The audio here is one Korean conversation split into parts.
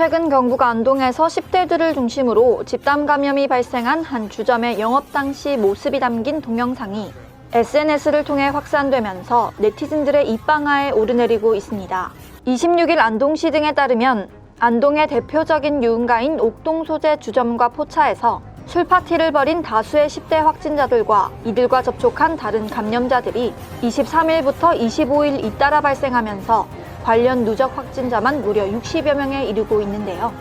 최근 경북 안동에서 10대들을 중심으로 집단 감염이 발생한 한 주점의 영업 당시 모습이 담긴 동영상이 SNS를 통해 확산되면서 네티즌들의 입방아에 오르내리고 있습니다. 26일 안동시 등에 따르면 안동의 대표적인 유흥가인 옥동 소재 주점과 포차에서 술파티를 벌인 다수의 10대 확진자들과 이들과 접촉한 다른 감염자들이 23일부터 25일 잇따라 발생하면서 관련 누적 확진자만 무려 60여 명에 이르고 있는데요.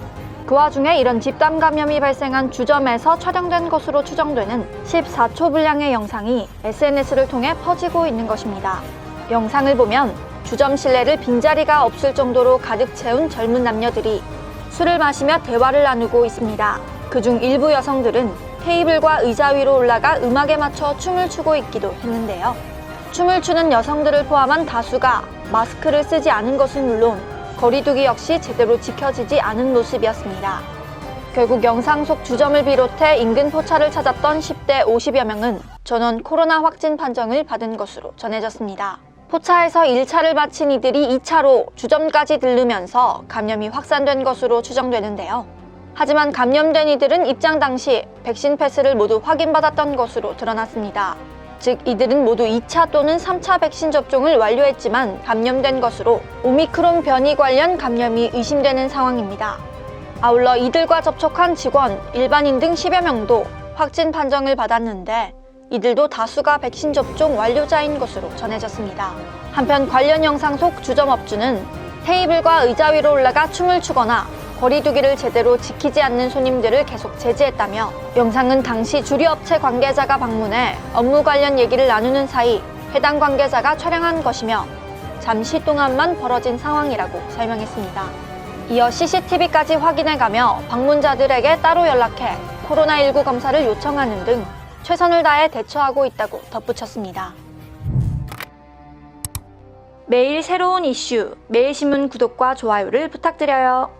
그 와중에 이런 집단 감염이 발생한 주점에서 촬영된 것으로 추정되는 14초 분량의 영상이 SNS를 통해 퍼지고 있는 것입니다. 영상을 보면 주점 실내를 빈자리가 없을 정도로 가득 채운 젊은 남녀들이 술을 마시며 대화를 나누고 있습니다. 그중 일부 여성들은 테이블과 의자 위로 올라가 음악에 맞춰 춤을 추고 있기도 했는데요. 춤을 추는 여성들을 포함한 다수가 마스크를 쓰지 않은 것은 물론 거리두기 역시 제대로 지켜지지 않은 모습이었습니다. 결국 영상 속 주점을 비롯해 인근 포차를 찾았던 10대 50여 명은 전원 코로나 확진 판정을 받은 것으로 전해졌습니다. 포차에서 1차를 마친 이들이 2차로 주점까지 들르면서 감염이 확산된 것으로 추정되는데요. 하지만 감염된 이들은 입장 당시 백신 패스를 모두 확인받았던 것으로 드러났습니다. 즉 이들은 모두 2차 또는 3차 백신 접종을 완료했지만 감염된 것으로 오미크론 변이 관련 감염이 의심되는 상황입니다. 아울러 이들과 접촉한 직원, 일반인 등 10여 명도 확진 판정을 받았는데 이들도 다수가 백신 접종 완료자인 것으로 전해졌습니다. 한편 관련 영상 속 주점업주는 테이블과 의자 위로 올라가 춤을 추거나 거리두기를 제대로 지키지 않는 손님들을 계속 제지했다며 영상은 당시 주류업체 관계자가 방문해 업무 관련 얘기를 나누는 사이 해당 관계자가 촬영한 것이며 잠시 동안만 벌어진 상황이라고 설명했습니다. 이어 CCTV까지 확인해가며 방문자들에게 따로 연락해 코로나19 검사를 요청하는 등 최선을 다해 대처하고 있다고 덧붙였습니다. 매일 새로운 이슈, 매일신문 구독과 좋아요를 부탁드려요.